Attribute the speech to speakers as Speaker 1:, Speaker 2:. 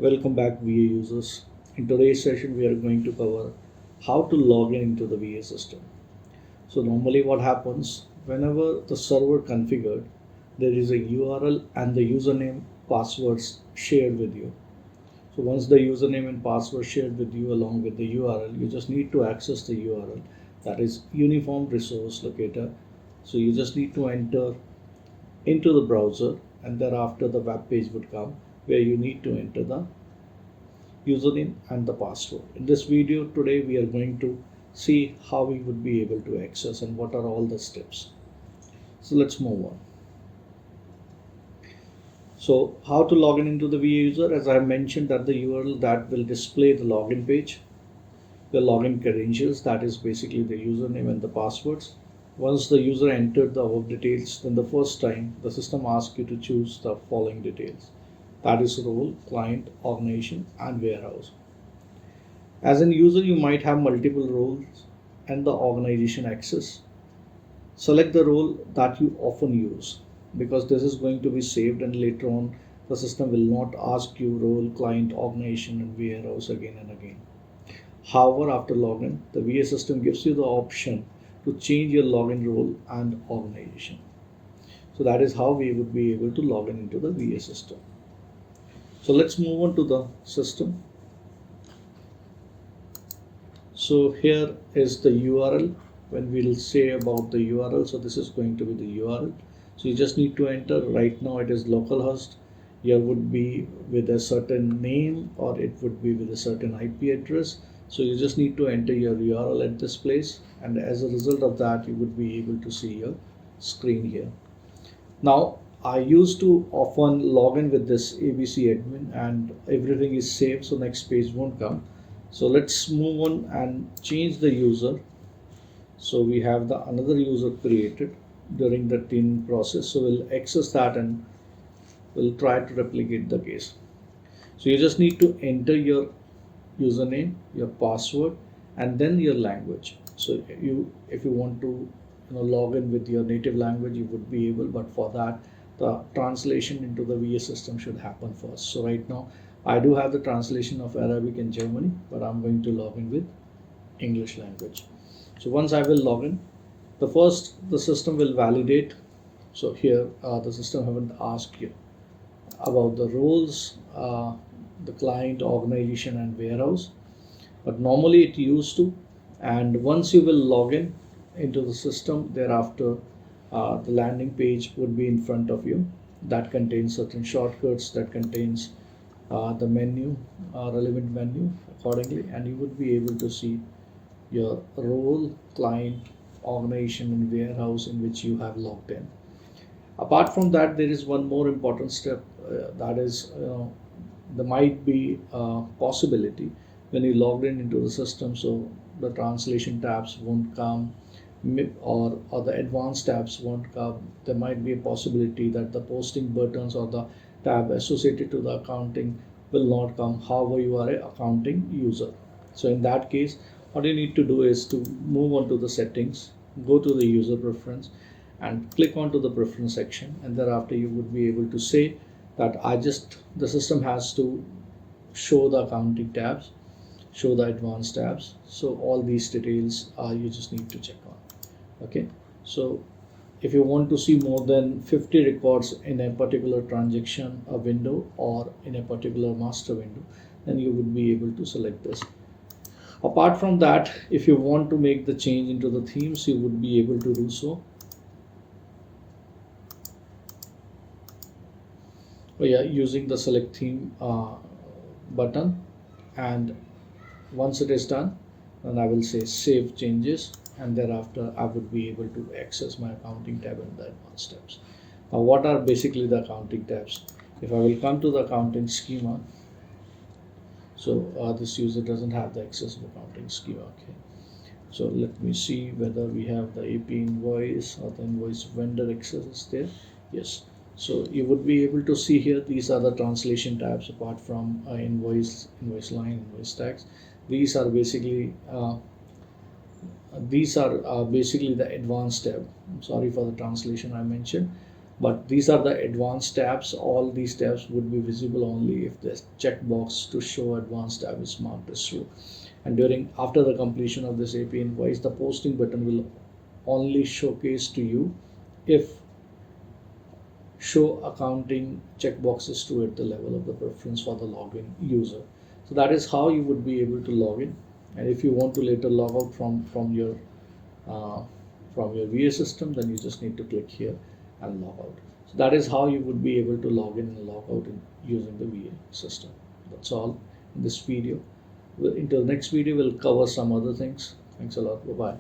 Speaker 1: Welcome back, VA users. In today's session, we are going to cover how to log in into the VA system. So normally what happens, whenever the server configured, there is a URL and the username passwords shared with you. So once the username and password shared with you along with the URL, you just need to access the URL, that is Uniform Resource Locator. So you just need to enter into the browser, and thereafter the web page would come where you need to enter the username and the password. In this video today we are going to see how we would be able to access and what are all the steps. So let's move on. So how to log in into the VA user, as I mentioned, that the URL that will display the login page, the login credentials, that is basically the username and the passwords. Once the user entered the above details, then the first time the system asks you to choose the following details, that is role, client, organization and warehouse. As an user, you might have multiple roles and the organization access. Select the role that you often use, because this is going to be saved and later on the system will not ask you role, client, organization and warehouse again and again. However, after login, the VA system gives you the option to change your login role and organization. So that is how we would be able to log in into the VA system. So let's move on to the system. So here is the URL. When we'll say about the URL, so this is going to be the URL. So you just need to enter. Right now it is localhost. Here would be with a certain name or it would be with a certain IP address. So you just need to enter your URL at this place, and as a result of that you would be able to see your screen here. Now I used to often log in with this ABC admin and everything is saved, so next page won't come. So let's move on and change the user. So we have the another user created during the team process. So we'll access that and we'll try to replicate the case. So you just need to enter your username, your password, and then your language. So if you want to log in with your native language, you would be able, but for that the translation into the VA system should happen first. So right now I do have the translation of Arabic and Germany, but I'm going to log in with English language. So once I will log in, the system will validate. So here the system haven't asked you about the roles, the client, organization and warehouse, but normally it used to. And once you will log in into the system, thereafter the landing page would be in front of you, that contains certain shortcuts, that contains the menu, relevant menu accordingly, and you would be able to see your role, client, organization and warehouse in which you have logged in. Apart from that, there is one more important step, that is there might be a possibility when you logged in into the system, so the translation tabs won't come, or the advanced tabs won't come. There might be a possibility that the posting buttons or the tab associated to the accounting will not come. However, you are an accounting user. So in that case, what you need to do is to move on to the settings, go to the user preference and click onto the preference section, and thereafter you would be able to say that the system has to show the accounting tabs, show the advanced tabs. So all these details you just need to check on. Okay, so if you want to see more than 50 records in a particular transaction a window or in a particular master window, then you would be able to select this. Apart from that, if you want to make the change into the themes, you would be able to do so. Using the select theme button, and once it is done, then I will say save changes, and thereafter I would be able to access my accounting tab and the advanced tabs. Now what are basically the accounting tabs? If I will come to the accounting schema, so this user doesn't have the access of accounting schema. Okay, so let me see whether we have the AP invoice or the invoice vendor access is there. Yes. So you would be able to see here, these are the translation tabs apart from invoice line, invoice tax. These are basically the advanced tab. I'm sorry for the translation I mentioned. But these are the advanced tabs. All these tabs would be visible only if the checkbox to show advanced tab is marked as true. And after the completion of this AP invoice, the posting button will only showcase to you if show accounting checkboxes to at the level of the preference for the login user. So that is how you would be able to log in. And if you want to later log out from your VA system, then you just need to click here and log out. So that is how you would be able to log in and log out using the VA system. That's all in this video. Until next video, we'll cover some other things. Thanks a lot. Bye bye.